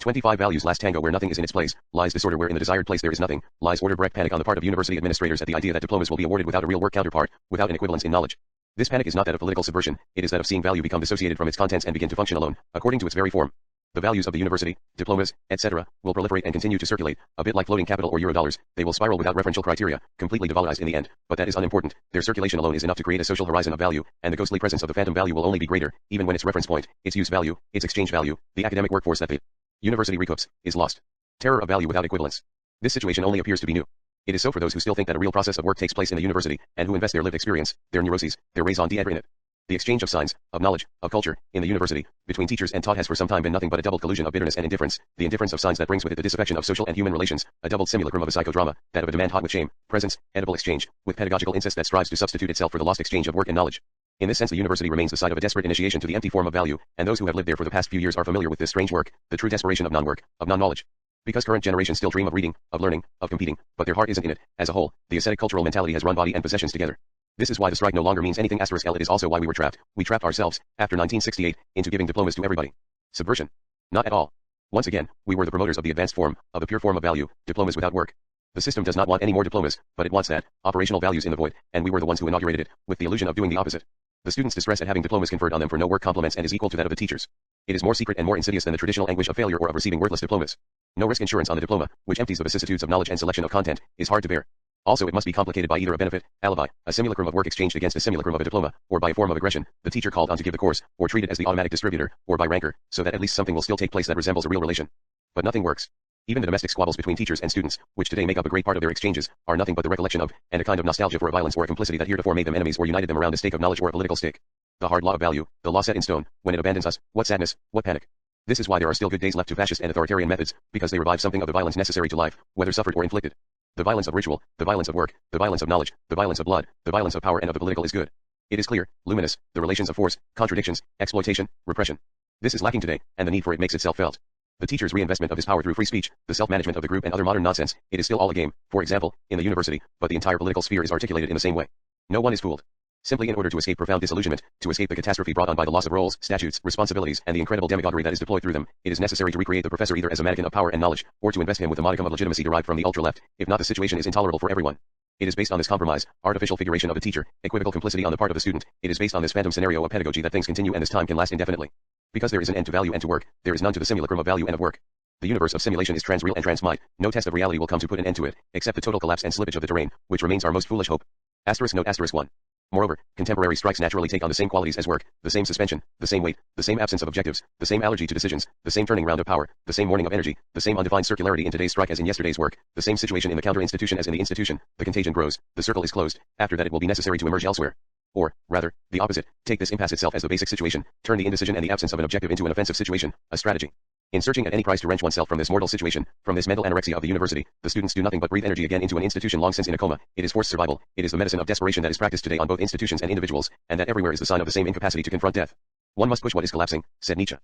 25 values. Last TANGO, where nothing is in its place, lies disorder, where in the desired place there is nothing, lies order. Panic on the part of university administrators at the idea that diplomas will be awarded without a real work counterpart, without an equivalence in knowledge. This panic is not that of political subversion, it is that of seeing value become dissociated from its contents and begin to function alone, according to its very form. The values of the university, diplomas, etc., will proliferate and continue to circulate, a bit like floating capital or Eurodollars. They will spiral without referential criteria, completely devalorized in the end, but that is unimportant. Their circulation alone is enough to create a social horizon of value, and the ghostly presence of the phantom value will only be greater, even when its reference point, its use value, its exchange value, the academic workforce that the university recoups, is lost. Terror of value without equivalence. This situation only appears to be new. It is so for those who still think that a real process of work takes place in the university, and who invest their lived experience, their neuroses, their raison d'être in it. The exchange of signs, of knowledge, of culture, in the university, between teachers and taught has for some time been nothing but a doubled collusion of bitterness and indifference, the indifference of signs that brings with it the disaffection of social and human relations, a doubled simulacrum of a psychodrama, that of a demand hot with shame, presence, edible exchange, with pedagogical incest that strives to substitute itself for the lost exchange of work and knowledge. In this sense the university remains the site of a desperate initiation to the empty form of value, and those who have lived there for the past few years are familiar with this strange work, the true desperation of non-work, of non-knowledge. Because current generations still dream of reading, of learning, of competing, but their heart isn't in it, as a whole, the ascetic cultural mentality has run body and possessions together. This is why the strike no longer means anything *L. It is also why we were trapped. We trapped ourselves, after 1968, into giving diplomas to everybody. Subversion? Not at all. Once again, we were the promoters of the advanced form, of the pure form of value, diplomas without work. The system does not want any more diplomas, but it wants that, operational values in the void, and we were the ones who inaugurated it, with the illusion of doing the opposite. The students' distress at having diplomas conferred on them for no work compliments and is equal to that of the teachers. It is more secret and more insidious than the traditional anguish of failure or of receiving worthless diplomas. No risk insurance on the diploma, which empties the vicissitudes of knowledge and selection of content, is hard to bear. Also it must be complicated by either a benefit, alibi, a simulacrum of work exchanged against a simulacrum of a diploma, or by a form of aggression, the teacher called on to give the course, or treated as the automatic distributor, or by rancor, so that at least something will still take place that resembles a real relation. But nothing works. Even the domestic squabbles between teachers and students, which today make up a great part of their exchanges, are nothing but the recollection of, and a kind of nostalgia for a violence or a complicity that heretofore made them enemies or united them around a stake of knowledge or a political stake. The hard law of value, the law set in stone, when it abandons us, what sadness, what panic. This is why there are still good days left to fascist and authoritarian methods, because they revive something of the violence necessary to life, whether suffered or inflicted. The violence of ritual, the violence of work, the violence of knowledge, the violence of blood, the violence of power and of the political is good. It is clear, luminous, the relations of force, contradictions, exploitation, repression. This is lacking today, and the need for it makes itself felt. The teacher's reinvestment of his power through free speech, the self-management of the group and other modern nonsense, it is still all a game, for example, in the university, but the entire political sphere is articulated in the same way. No one is fooled. Simply in order to escape profound disillusionment, to escape the catastrophe brought on by the loss of roles, statutes, responsibilities, and the incredible demagoguery that is deployed through them, it is necessary to recreate the professor either as a mannequin of power and knowledge, or to invest him with a modicum of legitimacy derived from the ultra-left, if not the situation is intolerable for everyone. It is based on this compromise, artificial figuration of the teacher, equivocal complicity on the part of the student, it is based on this phantom scenario of pedagogy that things continue and this time can last indefinitely. Because there is an end to value and to work, there is none to the simulacrum of value and of work. The universe of simulation is transreal and transmite, no test of reality will come to put an end to it, except the total collapse and slippage of the terrain, which remains our most foolish hope. Note 1. Moreover, contemporary strikes naturally take on the same qualities as work, the same suspension, the same weight, the same absence of objectives, the same allergy to decisions, the same turning round of power, the same morning of energy, the same undefined circularity in today's strike as in yesterday's work, the same situation in the counter-institution as in the institution, the contagion grows, the circle is closed, after that it will be necessary to emerge elsewhere. Or, rather, the opposite, take this impasse itself as the basic situation, turn the indecision and the absence of an objective into an offensive situation, a strategy. In searching at any price to wrench oneself from this mortal situation, from this mental anorexia of the university, the students do nothing but breathe energy again into an institution long since in a coma. It is forced survival, it is the medicine of desperation that is practiced today on both institutions and individuals, and that everywhere is the sign of the same incapacity to confront death. One must push what is collapsing, said Nietzsche.